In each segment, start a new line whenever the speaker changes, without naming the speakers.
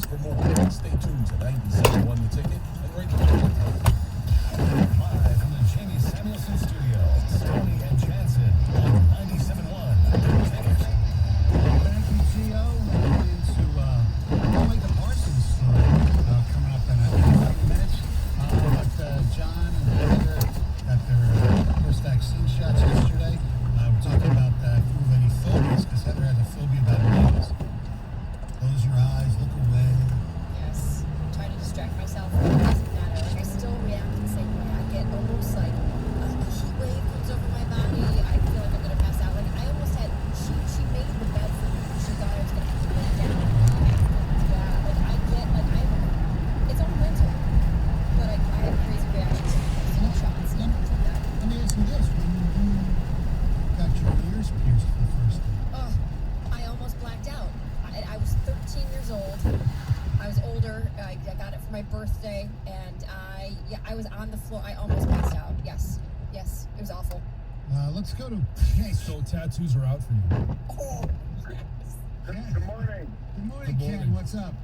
For more, stay tuned to 97.1 The Ticket and radio. Live from the Jamie Samuelson Studio, Stoney and Jansen on 97.1 The Ticket.
Thank you, Gio. We're into Micah Parsons story coming up in a few minutes. But John and Heather got their first vaccine shots yesterday. We're talking about if you have any phobias, because Heather has a phobia about needles. Close your eyes, look away.
Yes, try to distract myself. It doesn't matter. Like, I still react the same way. I get almost like a heat wave comes over my body. I feel like I'm gonna pass out. Like I almost had. She made the bed for me. She thought I was gonna have to lay down. Yeah, like I get like I. It's only winter, but I have crazy reactions to the shots and things like that.
Let me ask you this: when you got your ears pierced for the first time?
Oh, I almost blacked out. I was 13 years old. I was older. I got it for my birthday, and I was on the floor. I almost passed out. Yes, it was awful.
Let's go to.
So tattoos are out for you.
Oh,
Good morning.
Good morning,
Good
Ken.
morning.
What's up?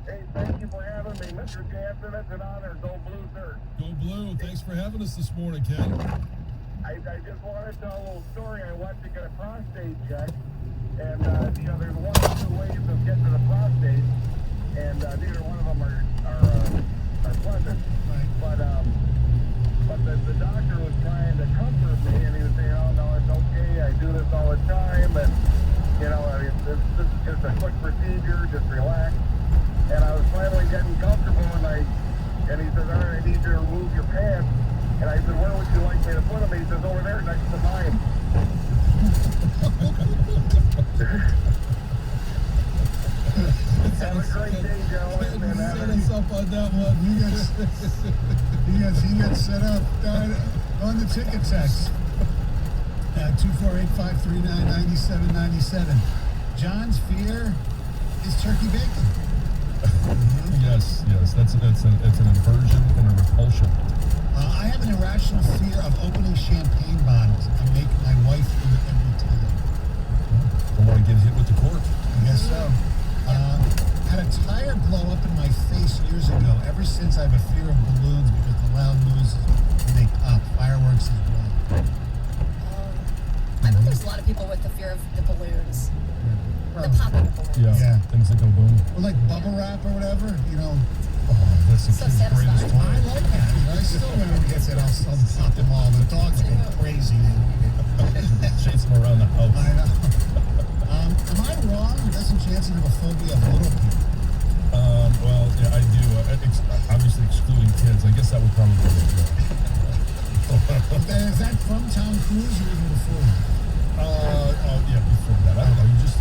Hey, thank you for having me. Mr. Jansen, it's an honor. Go Blue, sir.
Go Blue. Thanks for having us this morning, Ken.
I just wanted to tell a little story. I went to get a prostate check, and, there's one or two ways of getting to the prostate, and neither one of them are pleasant.
Right.
But the doctor was trying to comfort me, and he was saying, oh, no, it's okay. I do this all the time, and, this is just a quick procedure. Just relax. And I was finally getting comfortable, and he says, all right, I need you to remove your pants. And I said, where would you like me to put them? He says, over there next to mine. Have a great day, gentlemen. And have
Set
a-
us up on that one.
He gets set up on the ticket text. 248-539-9797. John's fear is turkey bacon.
Yes. That's an aversion and a repulsion.
I have an irrational fear of opening champagne bottles. I make my wife do it every time.
Don't want to get hit with the cork.
I guess so. Had a tire blow up in my face years ago. Ever since I have a fear of balloons because the loud noise when they pop. Fireworks as well.
I bet there's a lot of people with the fear of the balloons, the popping of balloons.
Yeah. Things that go boom.
Or like bubble wrap or whatever,
Oh, that's the
So
kid's greatest
satisfying.
I
toy.
like that. I still when it gets it, I'll pop them all. The dogs go crazy.
Chase them around the house.
I know. Am I wrong? Doesn't Jansen have a phobia of little people?
Well, yeah, I do. Obviously excluding kids. I guess that would probably be it.
Is that from Tom Cruise or even before?
Yeah, before that. I don't know. You just,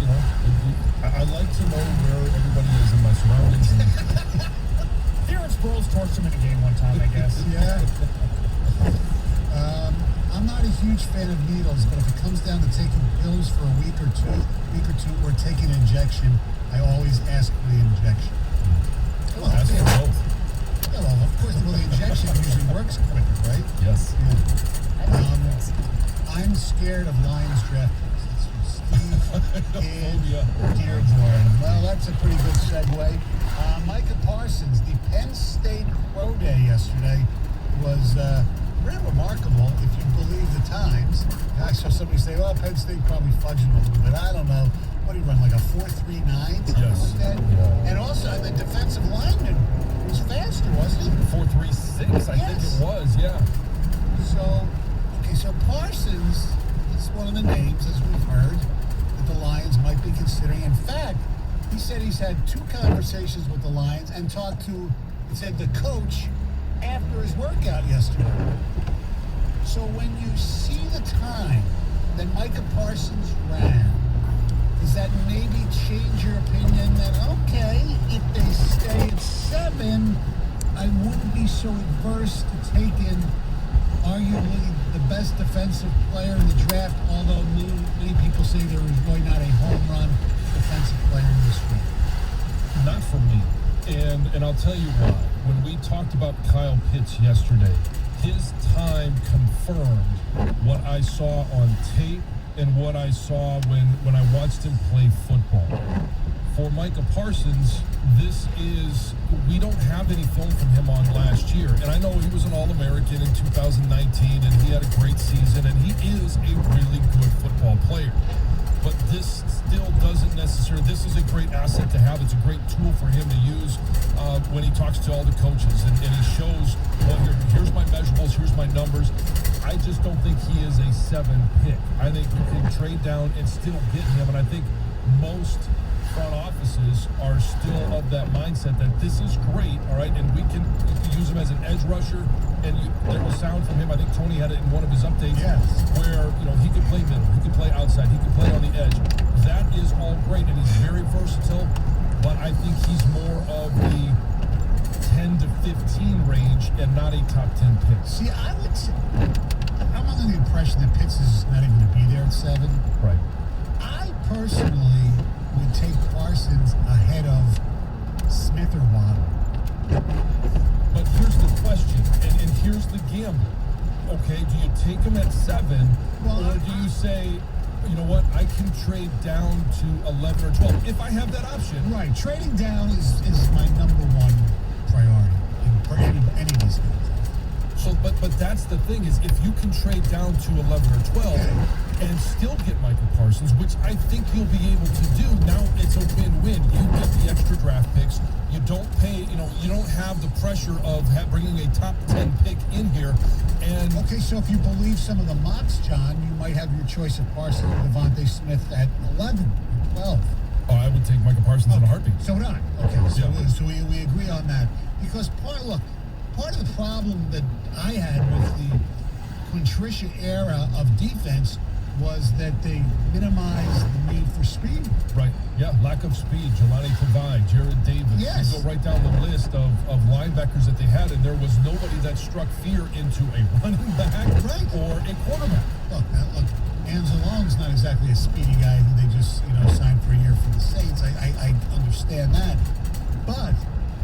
I like to know where everybody is in my surroundings.
Terrence Sproles torched him in a game one time, I guess.
Yeah. I'm not a huge fan of needles, but if it comes down to taking pills for a week or two, or taking an injection, I always ask for the injection. Well,
Ask for
yeah.
both.
Yeah, well, of course, the injection usually works quicker, right?
Yes.
I'm scared of Lions draft picks. That's from Steve and
Phobia.
Dearborn. Well, that's a pretty good segue. Micah Parsons, the Penn State Pro Day yesterday was pretty remarkable if you believe the Times. I saw somebody say, well, Penn State probably fudged a little bit. I don't know. What did he run, like a 4.39? Something
Yes.
like that?
Yeah.
And also, the defensive lineman was faster, wasn't he?
4.36, I think
Yes.
it was. Yeah.
So Parsons is one of the names, as we've heard, that the Lions might be considering. In fact, he said he's had 2 conversations with the Lions and talked to, he said, the coach after his workout yesterday. So when you see the time that Micah Parsons ran, does that maybe change your opinion that, okay, if they stay at 7, I wouldn't be so adverse to taking arguably the best defensive player in the draft, although many people say there was really not a home run defensive player in this draft.
Not for me. And I'll tell you why. When we talked about Kyle Pitts yesterday, his time confirmed what I saw on tape and what I saw when I watched him play football.
for Micah Parsons, we don't have any film from him on last year. And I know he was an All-American in 2019, and he had a great season, and he is a really good football player. But this still doesn't necessarily, this is a great asset to have. It's a great tool for him to use when he talks to all the coaches, and he shows, well, here's my measurables, here's my numbers. I just don't think he is a 7 pick. I think you can trade down and still get him, and I think most front offices are still of that mindset that this is great, all right, and we can use him as an edge rusher, and there was sound from him. I think Tony had it in one of his updates,
Yes.
where he could play middle, he could play outside, he could play on the edge. That is all great, and he's very versatile, but I think he's more of the 10 to 15 range and not a top 10 pick.
See, I'm under the impression that Pitts is not even going to be there at 7.
Right.
I personally would take Parsons ahead of Smith or Waddle.
But here's the question, and here's the gamble. Okay, do you take him at 7, or do you say, you know what, I can trade down to 11 or 12 if I have that option?
Right, trading down is my number one priority for any of these guys.
So, but that's the thing is, if you can trade down to 11 or 12 and still get Micah Parsons, which I think you'll be able to do, now it's a win-win. You get the extra draft picks. You don't pay, you don't have the pressure of bringing a top 10 pick in here. And
Okay, so if you believe some of the mocks, John, you might have your choice of Parsons and Devontae Smith at 11 or 12.
I would take Micah Parsons in a heartbeat.
So would I. Okay, so,
Yeah.
so we agree on that. Because part of the problem that I had with the Quintricia era of defense was that they minimized the need for speed.
Right, yeah, lack of speed. Jelani Tavai, Jared Davis.
Yes.
You go right down the list of linebackers that they had, and there was nobody that struck fear into a running back or a quarterback.
Look, Anzalone's not exactly a speedy guy who they just, signed for a year for the Saints. I understand that. But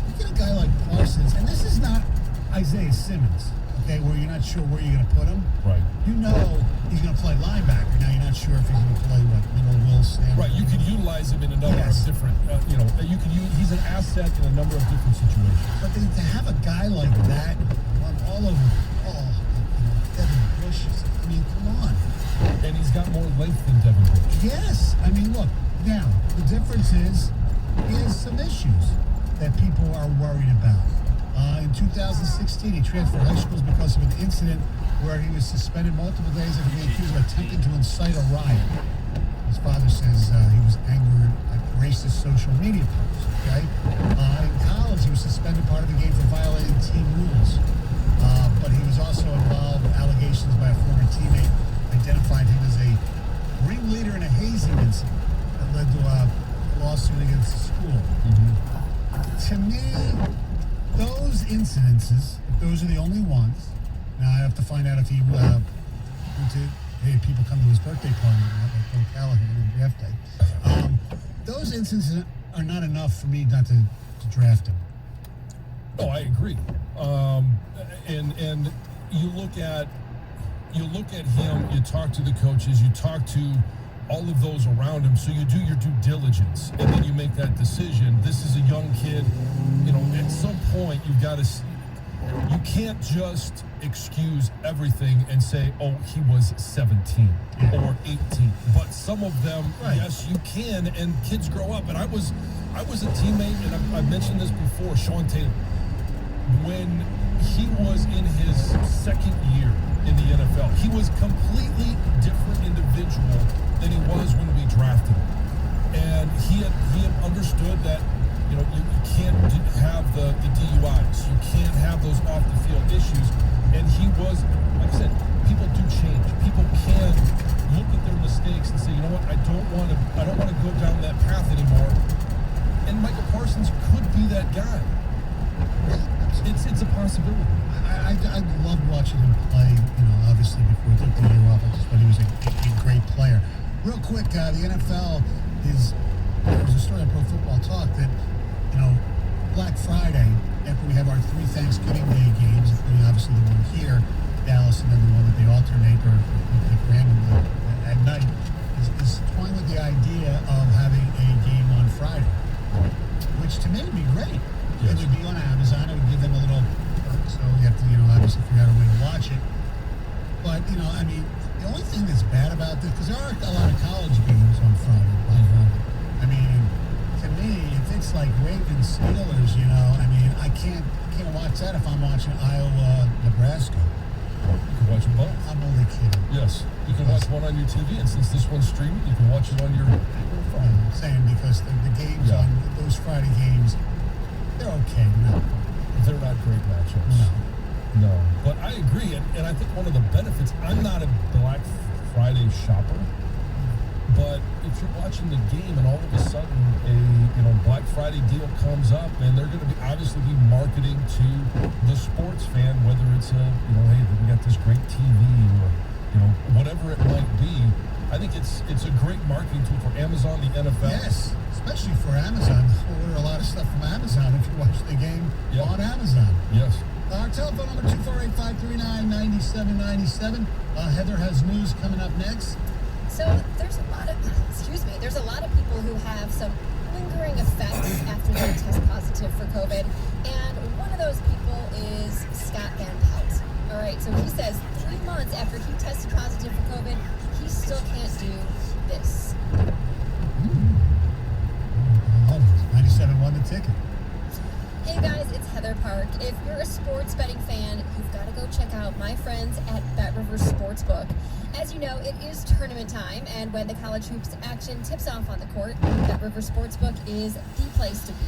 you get a guy like Parsons, and this is not Isaiah Simmons, okay, where you're not sure where you're going to put him.
Right.
You know he's going to play linebacker. Now you're not sure if he's going to play, middle Wilson.
Right, you could utilize him in a number of different, he's an asset in a number of different situations.
But to have a guy like that run all over, Devin Bush, I mean, come on.
And he's got more length than Devin Bush.
Yes. I mean, look, now, the difference is he has some issues that people are worried about. In 2016, he transferred high schools because of an incident where he was suspended multiple days after being accused of attempting to incite a riot. His father says he was angered at racist social media posts, okay? In college, he was suspended part of the game for violating team rules. But he was also involved in allegations by a former teammate identified him as a ringleader in a hazing incident that led to a lawsuit against the school. To me, those incidences, if those are the only ones, now I have to find out if he went to, hey, people come to his birthday party, like Bill Callahan on draft day. Those instances are not enough for me not to draft him.
No, I agree. And you look at him, you talk to the coaches, you talk to all of those around him, so you do your due diligence, and then you make that decision. This is a young kid. At some point, you can't just excuse everything and say, oh, he was 17 or 18. But some of them, yes, you can, and kids grow up. And I was a teammate, and I've mentioned this before, Sean Taylor. When he was in his second year in the NFL, he was completely different individual than he was when we drafted him. And he had understood that, you can't have the DUIs. You can't have those off-the-field issues. And he was, like I said, people do change. People can look at their mistakes and say, you know what, I don't want to go down that path anymore. And Micah Parsons could be that guy. It's a possibility.
I loved watching him play, obviously before he took the year off. I just thought he was a great player. Real quick, the NFL there was a story on Pro Football Talk that, Black Friday, after we have our 3 Thanksgiving Day games, including obviously the one here, Dallas, and then the one that they alternate or pick randomly at night, is toying with the idea of having a game on Friday. which to me would be great.
Yes.
It would be on Amazon. It would give them a little perk, so you have to, obviously figure out a way to watch it. But, I mean, the only thing that's bad about this, because there are a lot of college games on Friday, Black Friday. I mean, to me, if it's like Ravens Steelers, I mean, I can't watch that if I'm watching Iowa, Nebraska.
You can watch them both.
I'm only kidding.
Yes. You can watch one on your TV, and since this one's streaming, you can watch it on your phone.
I'm saying because the games
Yeah.
on those Friday games, they're okay. No.
They're not great matchups. No. But I agree, and I think one of the benefits, I'm not a Black Friday shopper, but if you're watching the game and all of a sudden a Black Friday deal comes up, and they're going to be obviously be marketing to the sports fan, whether it's hey, we got this great TV or whatever it might be. I think it's a great marketing tool for Amazon, the NFL.
Yes, especially for Amazon. We'll order a lot of stuff from Amazon if you watch the game
Yeah.
on Amazon.
Yes.
Our telephone number 248-539-9797. Heather has news coming up next.
So there's a lot of people who have some lingering effects after they test positive for COVID, and one of those people is Scott Van Pelt. All right, so he says 3 months after he tested positive for COVID, he still can't do this.
97 won the ticket.
Hey guys, it's Heather Park. If you're a sports betting fan, you've got to go check out my friends at BetRivers Sportsbook. As you know, it is tournament time, and when the college hoops action tips off on the court, BetRivers Sportsbook is the place to be.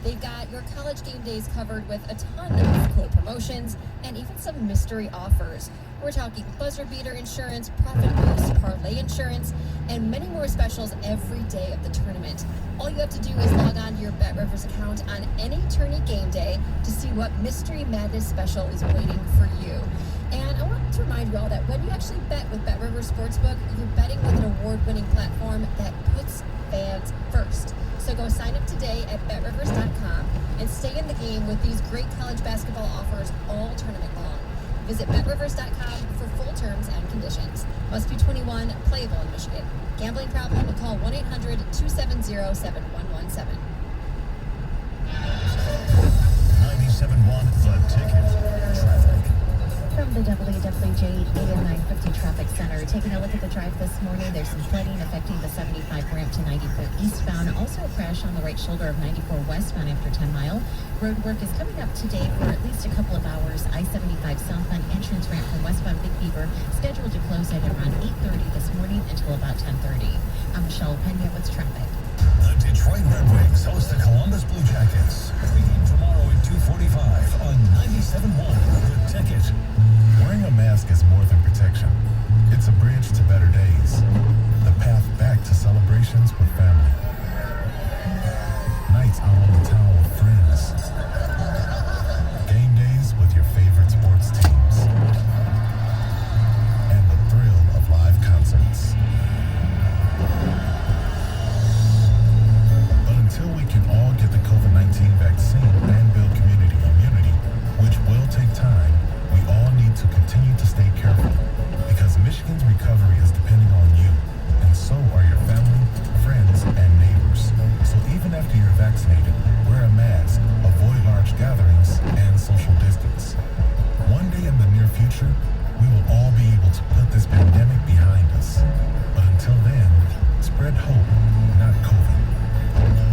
They've got your college game days covered with a ton of cool promotions and even some mystery offers. We're talking buzzer beater insurance, profit boost, parlay insurance, and many more specials every day of the tournament. All you have to do is log on to your BetRivers account on any tourney game day to see what Mystery Madness special is waiting for you. And I want to remind you all that when you actually bet with BetRivers Sportsbook, you're betting with an award-winning platform that puts fans first. So go sign up today at BetRivers.com and stay in the game with these great college basketball offers all tournament long. Visit BetRivers.com for full terms and conditions. Must be 21, playable in Michigan. Gambling problem? Call 1-800-270-7117.
97.1 The Ticket. Traffic.
From the WWJ AM 950 Traffic Center, taking a look at the drive this morning, there's some flooding affecting the 75 ramp to 94 eastbound. Also a crash on the right shoulder of 94 westbound after 10 Mile. Road work is coming up today for at least a couple of hours. I-75 southbound entrance ramp from westbound Big Beaver scheduled to close at around 8:30 this morning until about 10:30. I'm Michelle Pena with traffic.
The Detroit Red Wings host the Columbus Blue Jackets. Pregame tomorrow at 2:45 on 97.1 The Ticket.
Wearing a mask is more than protection. It's a bridge to better days. The path back to celebrations with family. Nights out on the town with friends. Game days with your favorite sports teams. And the thrill of live concerts. But until we can all get the COVID-19 vaccine and build community immunity, which will take time, we all need to continue to stay careful, because Michigan's recovery is depending on you, and so are your family, friends, and neighbors. So even after you're vaccinated, wear a mask, avoid large gatherings, and social distance. One day in the near future, we will all be able to put this pandemic behind us. But until then, spread hope, not COVID.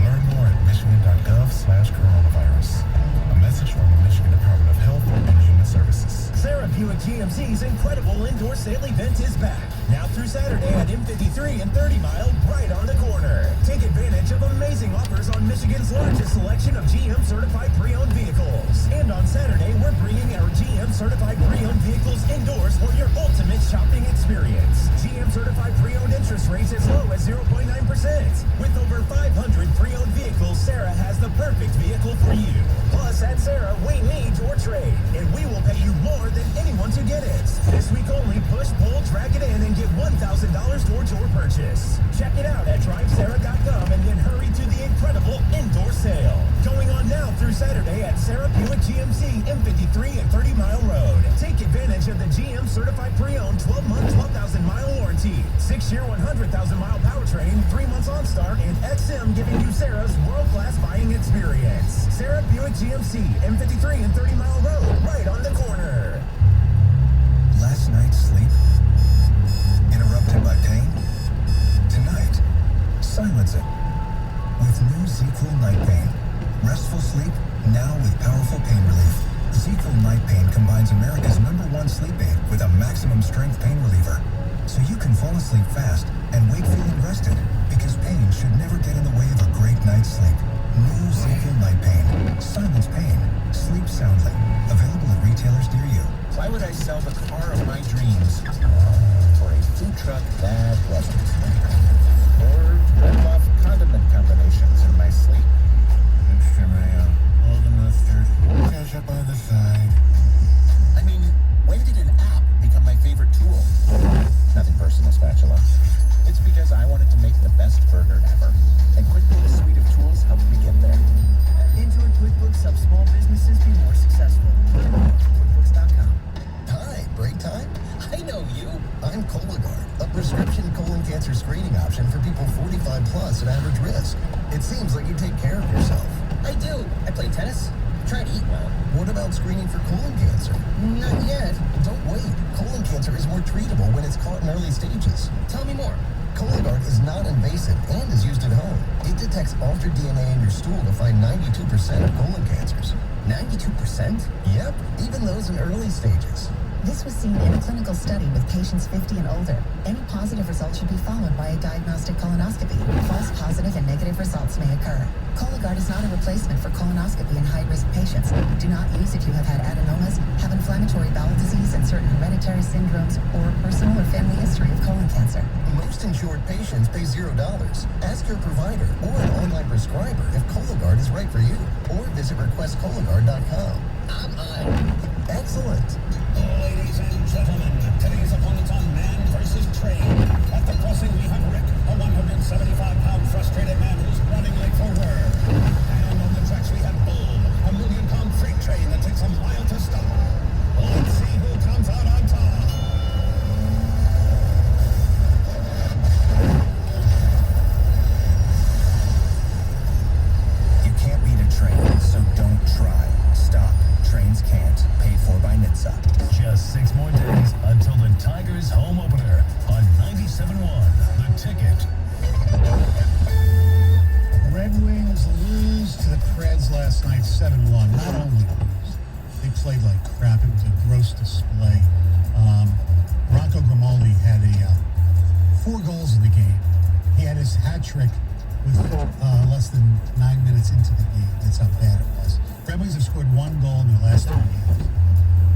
Learn more at michigan.gov/coronavirus. A message from the Michigan Department of Health and Human Services.
Sarah Buick GMC's incredible indoor sale event is back. Now through Saturday at M53 and 30 Mile, right on the corner. Take advantage of amazing offers on Michigan's largest selection of GM certified pre-owned vehicles. And on Saturday, we're bringing our GM certified pre-owned vehicles indoors for your ultimate shopping experience. GM certified pre-owned interest rates as low as 0.9%. With over 500 pre-owned vehicles, Sarah has the perfect vehicle for you. Plus, at Sarah, we need your trade, and we will pay you more than anyone to get it. This week only, push, pull, drag it in, and get $1,000 towards your purchase. Check it out at drivesarah.com and then hurry to the incredible indoor sale. Going on now through Saturday at Sarah Buick GMC, M53 and 30 Mile Road. Take advantage advantage of the GM Certified Pre-Owned 12-month, 12,000-mile warranty. 6-year, 100,000-mile powertrain, 3 months OnStar, and XM giving you Sarah's world-class buying experience. Sarah Buick GMC, M53 and 30 Mile Road, right on the corner.
Last night's sleep? Interrupted by pain? Tonight, silence it. With new ZzzQuil Night Pain. Restful sleep, now with powerful pain relief. ZzzQuil Night Pain combines America's #1 sleep aid with a maximum strength pain reliever. So you can fall asleep fast and wake feeling rested, because pain should never get in the way of a great night's sleep. New ZzzQuil Night Pain. Silence pain. Sleep soundly. Available at retailers near you.
Why would I sell the car of my dreams for a food truck that wasn't? Or rip off condiment combinations in my sleep?
Extra mayo, all the mustard, ketchup on the side.
I mean, when did an app become my favorite tool? Nothing personal, Spatula. It's because I wanted to make the best burger ever. And QuickBooks suite of tools helped me get there.
Intuit QuickBooks helps small businesses be more successful. QuickBooks.com.
Hi, break time?
I know you.
I'm Cologuard, a prescription colon cancer screening option for people 45 plus at average risk. It seems like you take care of yourself.
I do. I play tennis. Try to eat well.
What about screening for colon cancer?
Not yet.
Don't wait. Colon cancer is more treatable when it's caught in early stages.
Tell me more.
Cologuard is not invasive and is used at home. It detects altered DNA in your stool to find 92% of colon cancers.
92%?
Yep, even those in early stages.
This was seen in a clinical study with patients 50 and older. Any positive results should be followed by a diagnostic colonoscopy. False positive and negative results may occur. Cologuard is not a replacement for colonoscopy in high-risk patients. Do not use if you have had adenomas, have inflammatory bowel disease and certain hereditary syndromes, or personal or family history of colon cancer.
Most insured patients pay $0. Ask your provider or an online prescriber if Cologuard is right for you. Or visit requestcologuard.com.
I'm on.
Excellent.
Ladies and gentlemen, today's opponents on Man vs. Train. At the crossing, we have Rick, a 175-pound frustrated man who's running late for work. And on the tracks, we have Bull, a million-pound freight train that takes a mile to stop. Let's see who comes out on top.
You can't beat a train, so don't try. Stop. Trains can't. Paid for by NHTSA.
Just 6 more days until the Tigers' home opener on 97.1 The Ticket.
Red Wings lose to the Preds last night 7-1. Not only lose, they played like crap. It was a gross display. Rocco Grimaldi had 4 goals in the game. He had his hat trick with less than 9 minutes into the game. That's how bad it was. Red Wings have scored 1 goal in their last 2 games.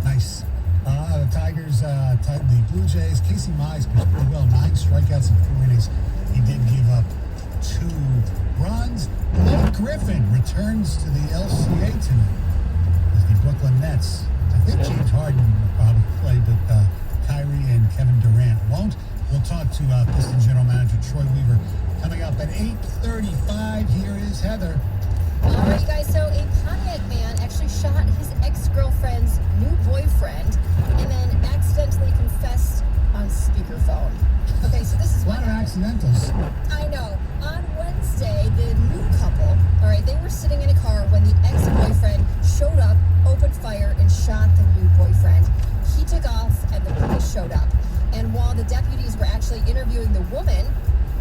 Nice. The Tigers, the Blue Jays, Casey Mize pitched pretty well. 9 strikeouts in 4 innings. He did give up 2 runs. Blake Griffin returns to the LCA tonight as the Brooklyn Nets. I think James Harden will probably play, but Kyrie and Kevin Durant won't. We'll talk to Pistons General Manager Troy Weaver coming up at 8:35. Here is Heather.
All right, you guys. So a Pontiac man actually shot his ex-girlfriend's new boyfriend and then accidentally confessed on speakerphone. Okay, so this is
A lot of accidentals.
I know. On Wednesday, the new couple, all right, they were sitting in a car when the ex-boyfriend showed up, opened fire, and shot the new boyfriend. He took off, and the police showed up. And while the deputies were actually interviewing the woman,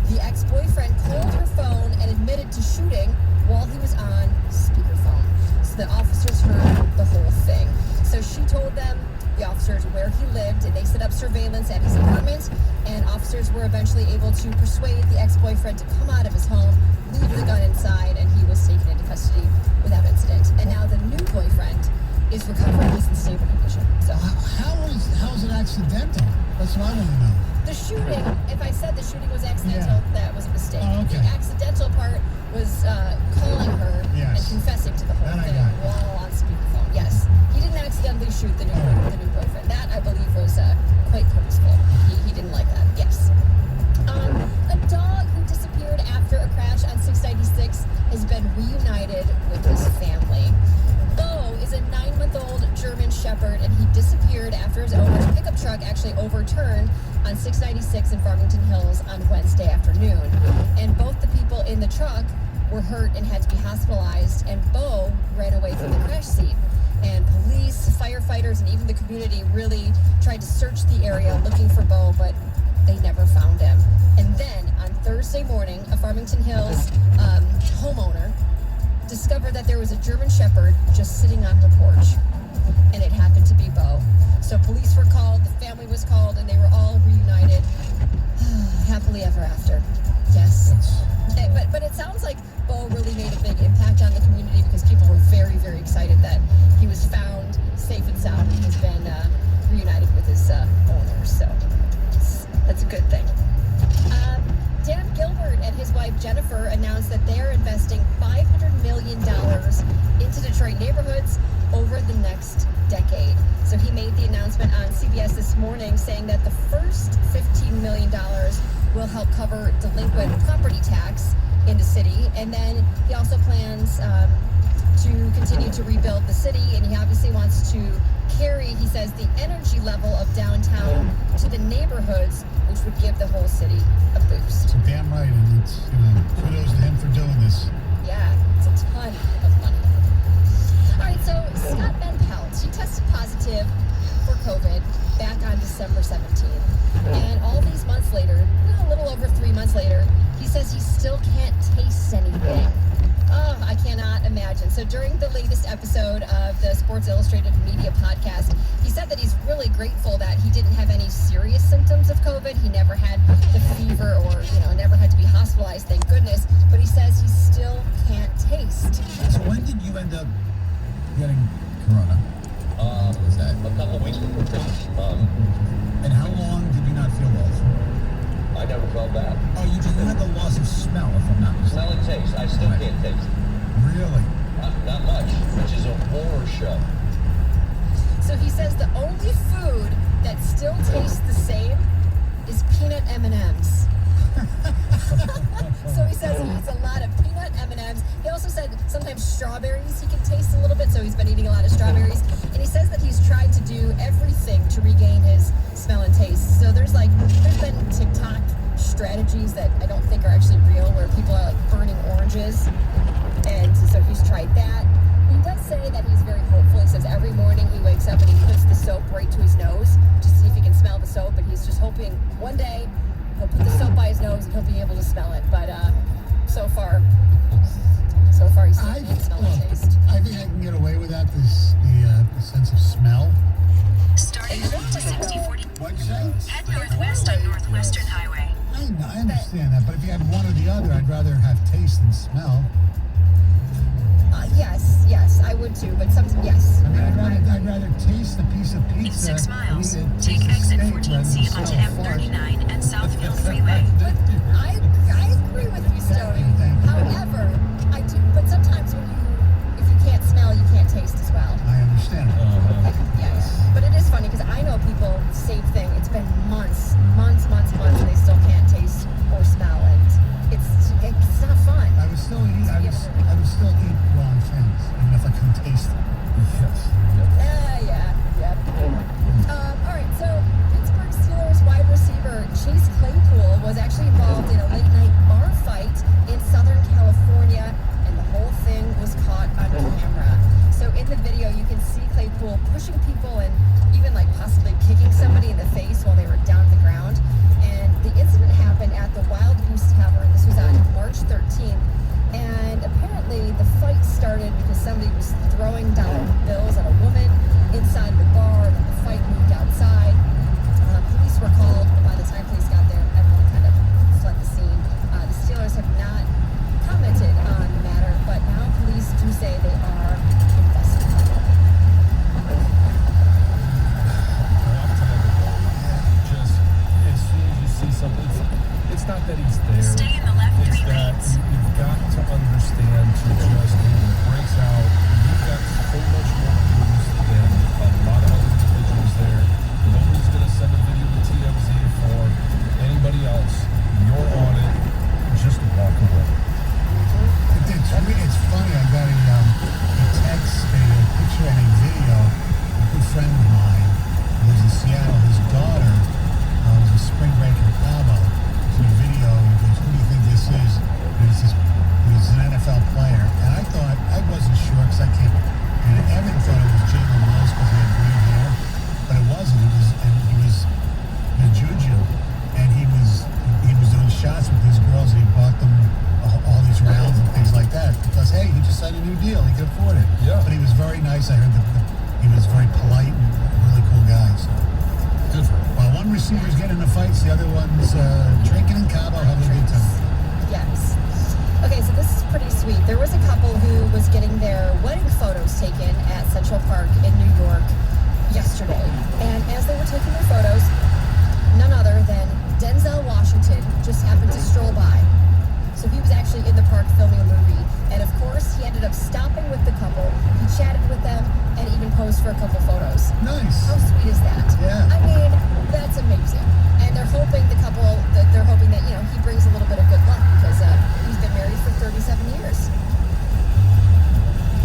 the ex-boyfriend called her phone and admitted to shooting while he was on speakerphone. So the officers heard the whole thing. So she told them, the officers, where he lived, and they set up surveillance at his apartment, and officers were eventually able to persuade the ex-boyfriend to come out of his home, leave the gun inside, and he was taken into custody without incident. And now the new boyfriend is recovering. He's in stable condition. So
How is it accidental? That's what I want to know.
the shooting, if I said the shooting was accidental, that was a mistake.
Oh, okay.
The accidental part was calling her
Yes.
and confessing to the whole
That I
thing
got.
while on speakerphone. Yes. He didn't accidentally shoot the new boyfriend. That, I believe, was quite purposeful. He didn't like that. Yes. A dog who disappeared after a crash on 696 has been reunited with his family. Bo is a 9-month-old German Shepherd, and he disappeared after his owners actually overturned on 696 in Farmington Hills on Wednesday afternoon. And both the people in the truck were hurt and had to be hospitalized, and Bo ran away from the crash scene. And police, firefighters, and even the community really tried to search the area looking for Bo, but they never found him. And then on Thursday morning, a Farmington Hills homeowner discovered that there was a German Shepherd just sitting on her porch, and it happened to be Bo. So police were called, the family was called, and they were all reunited happily ever after. Yes. But it sounds like Bo really made a big impact on the community because people were very, very excited that he was found safe and sound and has been reunited with his owners. So that's a good thing. Dan Gilbert and his wife Jennifer announced that they're investing $500 million into Detroit neighborhoods over the next decade. So he made the announcement on CBS this morning saying that the first $15 million will help cover delinquent property tax in the city. And then he also plans to continue to rebuild the city, and he obviously wants to carry, he says, the energy level of downtown to the neighborhoods, which would give the whole city a boost.
Damn right, and it's, kudos to him for doing this.
Yeah, it's a ton of money. All right, so Scott Van Pelt, he tested positive for COVID back on December 17th. And all these months later, a little over 3 months later, he says he still can't taste anything. Oh, I cannot imagine. So during the latest episode of the Sports Illustrated Media podcast, he said that he's really grateful that he didn't have any serious symptoms of COVID. He never had the fever or, never had to be hospitalized, thank goodness. But he says he still can't taste.
So when did you end up getting corona?
What was that? A couple of weeks before Christmas.
And how long did you not feel well for?
I never felt bad.
Oh, you had the loss of smell, if I'm not mistaken.
Smell and taste. I still can't taste.
Really?
Not much, which is a horror show.
So he says the only food that still tastes the same is peanut M&Ms. So he says he eats a lot of peanut M&Ms. He also said sometimes strawberries he can taste a little bit, so he's been eating a lot of strawberries. And he says that he's tried to do everything to regain his smell and taste. So there's been TikTok strategies that I don't think are actually real, where people are burning oranges. And so he's tried that. He does say that he's very hopeful. He says every morning he wakes up and he puts the soap right to his nose to see if he can smell the soap. And he's just hoping one day he'll put the soap by his nose and he'll be able to smell it. But so far he still can't smell and taste.
I think I can get away with that. The sense of smell.
Starting to 6040.
What'd you say?
Head northwest on Northwestern Highway.
I understand that, but if you have one or the other, I'd rather have taste than smell.
Yes, I would too. But yes.
I mean, I'd rather taste a piece of
In
pizza.
6 miles,
and eat
take
a
exit
steak
14C
rather
onto
than smell a fart.
M39 and Southfield Freeway.
But I agree with you, Stoney. However, I do. But sometimes if you can't smell, you can't taste as well.
I understand.
Yes. But it is funny because I know people, same thing. It's been months, and they still can't taste or smell, and it's not fun.
I would still eat wrong things, even if I couldn't taste them.
Yes.
Yeah. All right, so Pittsburgh Steelers wide receiver Chase Claypool was actually involved in a late-night bar fight in Southern California, and the whole thing was caught on camera. So in the video, you can see Claypool pushing people and even possibly kicking somebody in the face while they were down on the ground. And the incident happened at the Wild Goose Tavern. This was on March 13th. And apparently the fight started because somebody was throwing dollar bills at a woman inside the bar, and the fight moved outside. Police were called. By the time police got there, everyone kind of fled the scene. The Steelers have not commented on the matter, but now police do say they are investigating.
Just
signed a new deal. He could afford it.
Yeah.
But he was very nice. I heard that he was very polite and a really cool guy. So.
Good for him.
While one receiver's getting in the fights, the other one's drinking in Cabo, having a good time.
Yes. Okay, so this is pretty sweet. There was a couple who was getting their wedding photos taken at Central Park in New York yesterday. And as they were taking their photos, none other than Denzel Washington just happened to stroll by. So he was actually in the park filming a movie. And of course, he ended up stopping with the couple. He chatted with them and even posed for a couple photos.
Nice.
How sweet is that?
Yeah.
I mean, that's amazing. And they're hoping that he brings a little bit of good luck because he's been married for 37 years.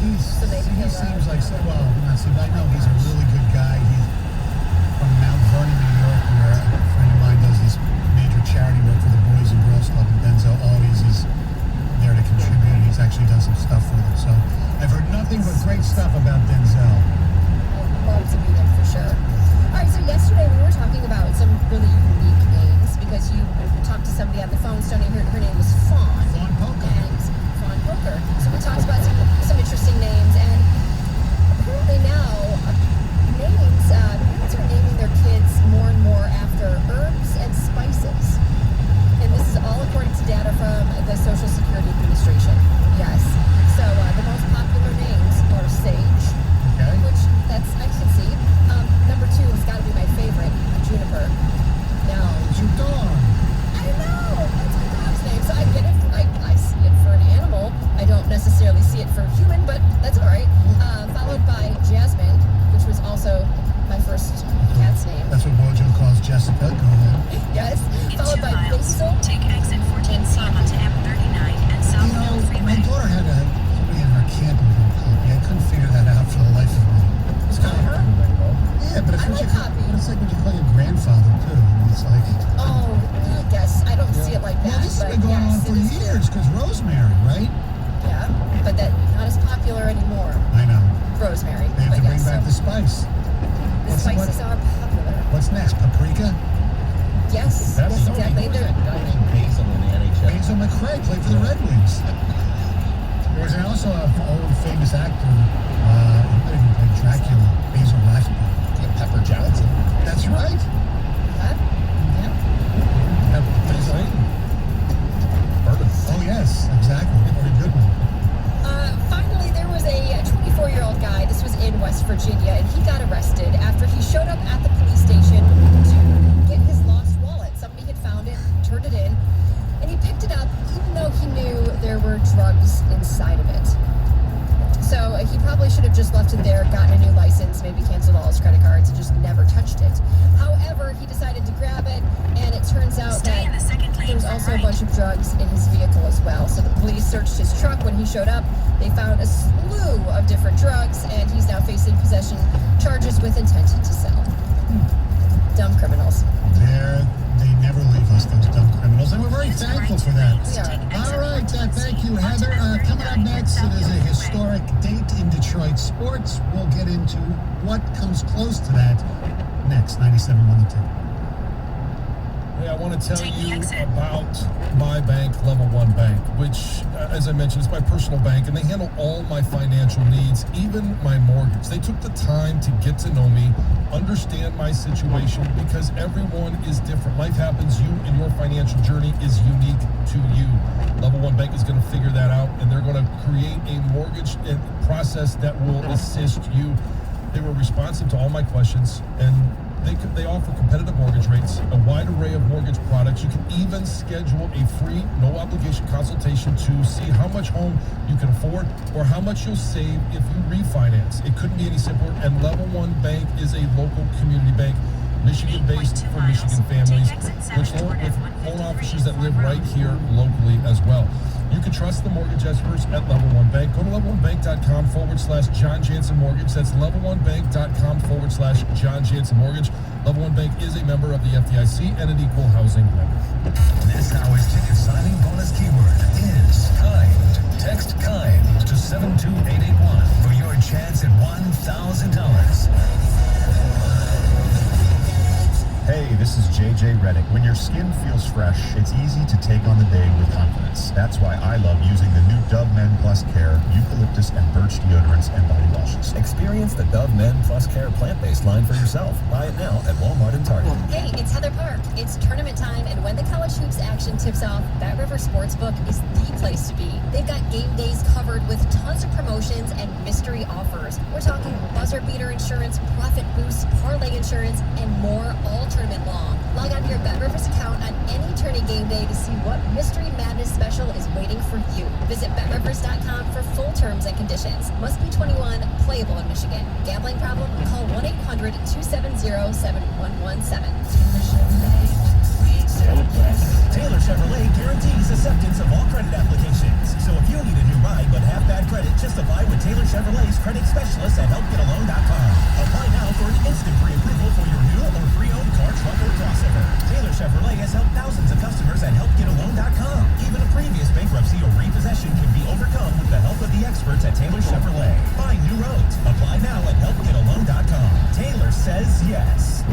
He
he'll,
seems like I know he's a really good guy. He's from Mount Vernon, New York, where a friend of mine does this major charity work for the Boys and Girls Club, and Denzel always is there to contribute. He's actually done some stuff for them. So I've heard nothing but great stuff about Denzel.
I'd love to meet him for sure. All right, so yesterday we were talking about some really unique names because you talked to somebody on the phone, Stoney. Her name was Fawn.
Fawn Poker.
And Fawn Poker. So we talked about some interesting names, and apparently now parents are naming their kids more and more after herbs and spices. And this is all according to data from the Social Security Administration. Yes. So the most popular names are sage, which I can see. Number 2 has got to be my favorite, juniper. Now,
it's your dog.
I know. That's my dog's name. So I get it. I see it for an animal. I don't necessarily see it for a human, but that's all right. Followed by Jasmine, which was also my first cat's name.
That's what Bojo calls Jessica. Go ahead.
Yes.
In
Followed
2
by
miles,
Basil.
take exit 14C onto M39 and Southfield
My
Freeway.
daughter had somebody in her camping group puppy. I couldn't figure that out for the life of me. It's kind of hard. Yeah, but it's
I like Poppy.
It's like what you call your grandfather too. It's like.
Oh, I guess I don't see it like that.
Well, this has
but
been going
yes,
on for
it is
years because Rosemary, right?
Yeah, but that not as popular anymore.
I know.
Rosemary.
They have
but
to bring
yes,
back the spice.
the spices are popular.
What's next? Paprika?
Yes, yes, exactly.
Who's that guy named Basil in the NHL?
Basil McCray played for the Red Wings. There was also an old famous actor who even played Dracula, Basil Rathbone.
Pepper Johnson.
That's right. Oh yes, exactly. Very good one.
Finally, there was a 24-year-old guy. This was in West Virginia, and he got arrested after he showed up at the police station to get his lost wallet. Somebody had found it, turned it in, and he picked it up, even though he knew there were drugs inside of it. So he probably should have just left it there, gotten a new license, maybe canceled all his credit cards, and just never touched it. However, he decided to grab it, and it turns out
Stay in the second
that
lane
there was
from
also a
right.
bunch of drugs in his vehicle as well. So the police searched his truck when he showed up. They found a slew of different drugs, and he's now facing possession charges with intent to sell. Dumb criminals.
They never leave us, those dumb criminals, and we're very
This
thankful
right
for that.
We are.
All right, thank you, Heather. Coming up next, it is a historic date in Detroit sports. We'll get into what comes close to that next. 97.1 The Tip.
Hey, I want to tell
Take the
you
exit.
about my bank, Level One Bank, which, as I mentioned, is my personal bank, and they handle all my financial needs, even my mortgage. They took the time to get to know me, understand my situation, because everyone is different. Life happens. You and your financial journey is unique to you. Level One Bank is going to figure that out, and they're going to create a mortgage process that will assist you. They were responsive to all my questions, and they offer competitive mortgage rates, a wide array of mortgage products. You can even schedule a free, no obligation consultation to see how much home you can afford or how much you'll save if you refinance. It couldn't be any simpler. And Level One Bank is a local community bank, Michigan-based
8.2
for
miles.
Michigan families,
Take exit
with
7 toward
loan
153
officers that live
Ford
right
Road.
here locally as well. You can trust the mortgage experts at Level One Bank. Go to level1bank.com/John Jansen Mortgage. That's level1bank.com/John Jansen Mortgage. Level One Bank is a member of the FDIC and an equal housing lender.
This hour's ticket signing bonus keyword is kind. Text kind to 72881 for your chance at $1,000.
Hey, this is JJ Reddick. When your skin feels fresh, it's easy to take on the day with confidence. That's why I love using the new Dove Men Plus Care eucalyptus and birch deodorants and body washes.
Experience the Dove Men Plus Care plant-based line for yourself. Buy it now at Walmart and Target.
Hey, it's Heather Park. It's tournament time, and when the college hoops action tips off, Bet River Sportsbook is the place to be. They've got game days covered with tons of promotions and mystery offers. We're talking buzzer beater insurance, profit boost, parlay insurance, and more all tournament long. Log on to your Bet Rivers account on any tourney game day to see what Mystery Madness special is waiting for you. Visit BetRivers.com for full terms and conditions. Must be 21, playable in Michigan. Gambling problem? Call 1-800-270-7117.
Taylor Chevrolet guarantees acceptance of all credit applications. So if you need a new ride but have bad credit, just apply with Taylor Chevrolet's credit specialists at helpgetalone.com. Apply now for an instant pre-approval for your new or pre-owned car, truck, or crossover. Taylor Chevrolet has helped thousands of customers at helpgetalone.com. Even a previous bankruptcy or repossession can be overcome with the help of the experts at Taylor Chevrolet. Find new roads. Apply now at helpgetalone.com. Taylor says yes.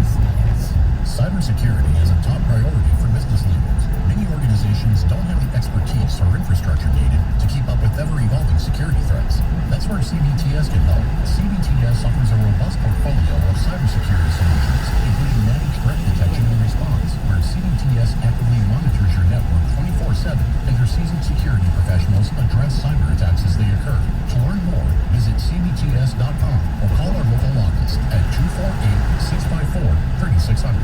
Cybersecurity is a top priority for business leaders. Many organizations don't have the expertise or infrastructure needed to keep up with ever-evolving security threats. That's where CBTS can help. CBTS offers a robust portfolio of cybersecurity solutions, including managed threat detection and response, where CBTS actively monitors your network 24/7, and their seasoned security professionals address cyber attacks as they occur. To learn more, visit cbts.com or call our local office at 248-654-3600.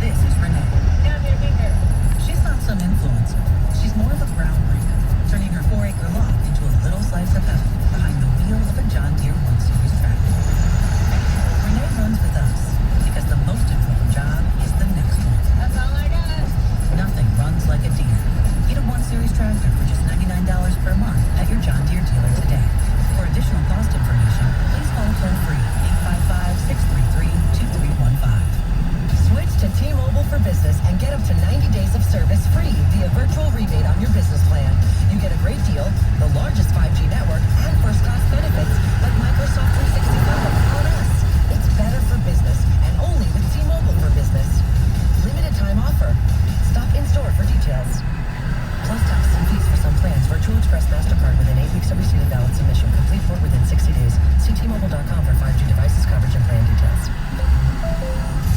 This is Renee. She's not some influencer. She's more of a groundbreaker, turning her 4-acre lot into a little slice of heaven behind the wheel of a John Deere 1 Series tractor. Renee runs with us because the most important job is the next one.
That's all I got.
Nothing runs like a Deere. Get a 1 Series tractor for just $99 per month at your John Deere dealer today. For additional cost information, please call toll-free 855-633-2315. Switch to T-Mobile for Business and get up to 90 days of service free via virtual rebate on your business plan. You get a great deal, the largest 5G network, and first-class benefits like Microsoft 365 on us. It's better for business and only with T-Mobile for Business. Limited time offer. Stop in store for details. Plus taxes and fees for some plans. Virtual Express MasterCard within 8 weeks of receipt of valid submission. Complete port within 60 days. See T-Mobile.com for 5G devices, coverage, and plan details.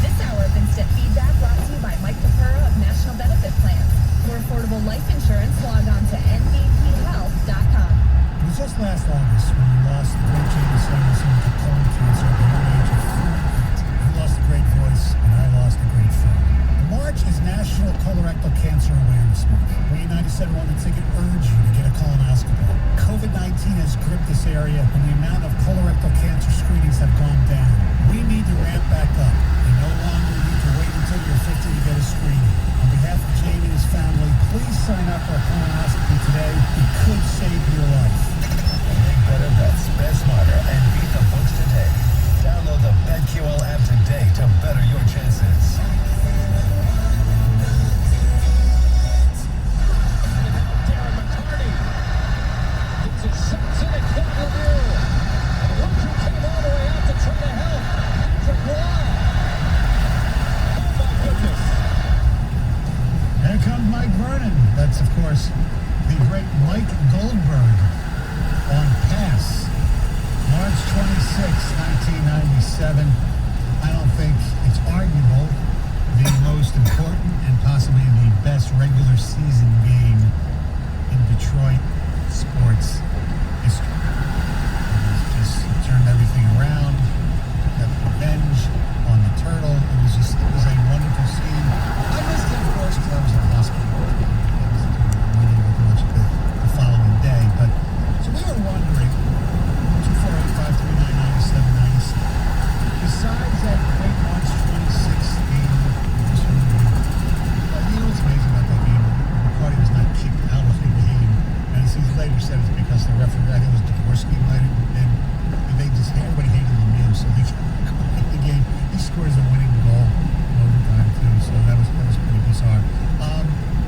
This hour of Instant Feedback brought to you by Mike Capura of National Benefit Plans. For affordable life insurance, log on to nbphealth.com.
It was just last August when we lost the great Jamie Sanderson to colon cancer at the young age of 48. He lost a great voice, and I lost a great friend. March is National Colorectal Cancer Awareness Month. We at 97 want to urge you to get a colonoscopy. COVID-19 has gripped this area, and the amount of colorectal cancer screenings have gone down. We need to ramp back up. You no longer need to wait until you're 50 to get a screening. On behalf of Jamie and his family, please sign up for a colonoscopy today. It could save your life.
Make better bets, bet smarter, and beat the books today. Download the BetQL app today to better your chances.
Here comes Mike Vernon. That's, of course, the great Mike Goldberg on Pass. March 26, 1997. I don't think it's arguable the most important and possibly the best regular season game in Detroit sports history. It just turned everything around, got revenge on the Turtle. It was a wonderful scene. I missed it, of course, because I was in the hospital. I was waiting with much the following day. But so we were wondering, 248-539-9796. Besides that great March 26th game, you know what's amazing about that game? McCarty was not kicked out of the game, and he later said it's because the referee, I think it was Dvorsky, and they just everybody hated Lemieux, so they the game. He scores a winning goal in overtime too, so that was pretty bizarre.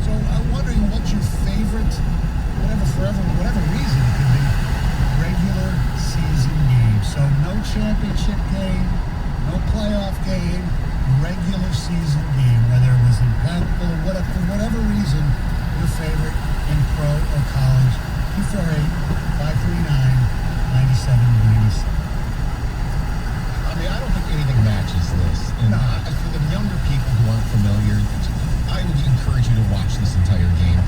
So I'm wondering what's your favorite, whatever reason it could be, regular season game. So no championship game, no a playoff game, regular season game, whether it was impactful, for whatever reason, your favorite in pro or college, 248-539-9797.
I mean, I don't think anything matches this. And for the younger people who aren't familiar, I would encourage you to watch this entire game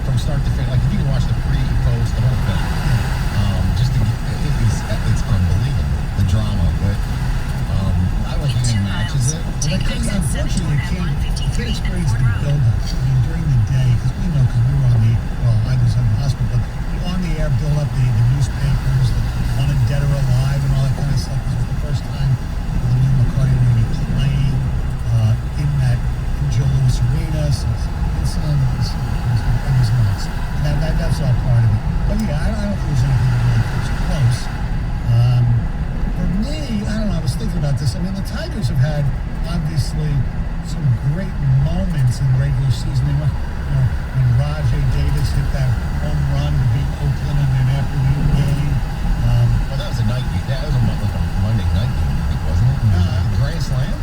from start to finish. Like, if you can watch the pre, post, the whole thing, it's unbelievable, the drama. But I don't think anything matches it.
Unfortunately, you can't experience the build-up. I mean, during the day, because we were on the, I was in the hospital, but on the air build-up, the newspapers, the wanted dead or alive, and all that kind of stuff. This was the first time Lou McCartney would be playing in Joe Louis Arena. So it was nuts. And that's all part of it. But yeah, I don't think there's anything that really comes close. For me, I don't know, I was thinking about this. I mean, the Tigers have had, obviously, some great moments in the regular season. When Rajay Davis hit that home run to beat Oakland in an afternoon game.
Well, that was a night game. That was a Monday night game, I think, wasn't it? Grand Slam?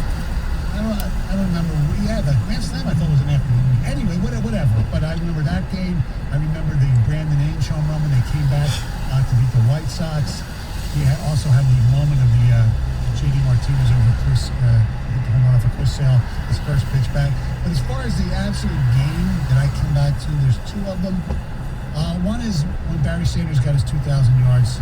I don't remember. Yeah, the Grand Slam I thought was an afternoon. Anyway, whatever. But I remember that game. I remember the Brandon Ainge home run when they came back to beat the White Sox. He also had the moment of the J.D. Martinez over Chris, hit the home run off of Chris Sale, his first pitch back. But as far as the absolute game that I come back to, there's two of them. One is when Barry Sanders got his 2,000 yards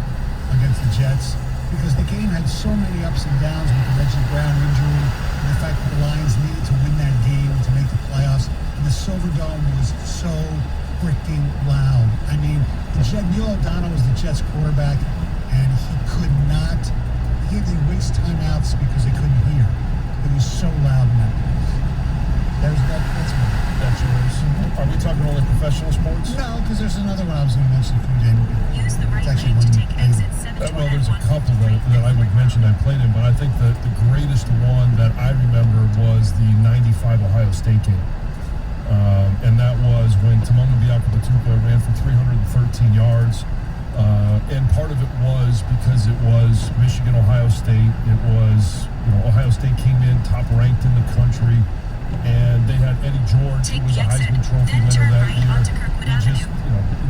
against the Jets, because the game had so many ups and downs with the Reggie Brown injury, and the fact that the Lions needed to win that game to make the playoffs, and the Silverdome was so freaking loud. I mean, Neil O'Donnell was the Jets quarterback, and he could not, he had to waste timeouts because they couldn't hear. It was so loud in that place.
That's yours. Are we talking only professional sports?
No, because there's another one I was going to mention if you didn't.
Use the right
It's actually
lane to
one
take exit 7
Well, there's a couple that I would mention I played in, but I think that the greatest one that I remember was the 95 Ohio State game. And that was when Tamunga Biakabutuka ran for 313 yards. And part of it was because it was Michigan, Ohio State. It was, Ohio State came in top ranked in the country. And they had Eddie George, who was a Heisman Trophy winner that year.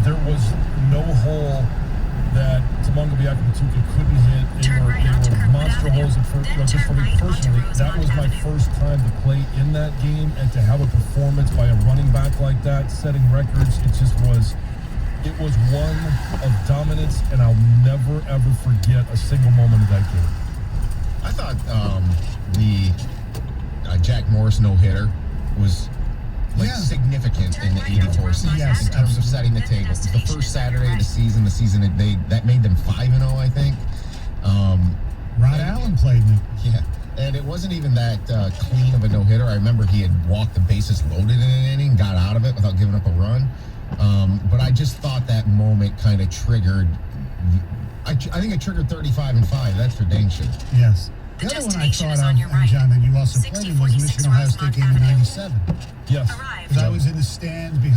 There was no hole that Tamunga Biakabutuka couldn't hit. They were monster holes at first. Just for me personally, that was my first time to play in that game, and to have a performance by a running back like that, setting records, it was one of dominance, and I'll never ever forget a single moment of that game.
I thought the Jack Morris no-hitter was significant in the 84 season in terms of setting the table. It was the first Saturday of the season that made them 5-0, I think.
Rod Allen played me.
Yeah, and it wasn't even that clean of a no-hitter. I remember he had walked the bases loaded in an inning, got out of it without giving up a run. But I just thought that moment kind of triggered. I think it triggered 35-5. That's for dang sure.
Yes. The other one I thought of, John, that you also played in was the Michigan Ohio State game in '97.
Yes.
Because I was in the stands behind.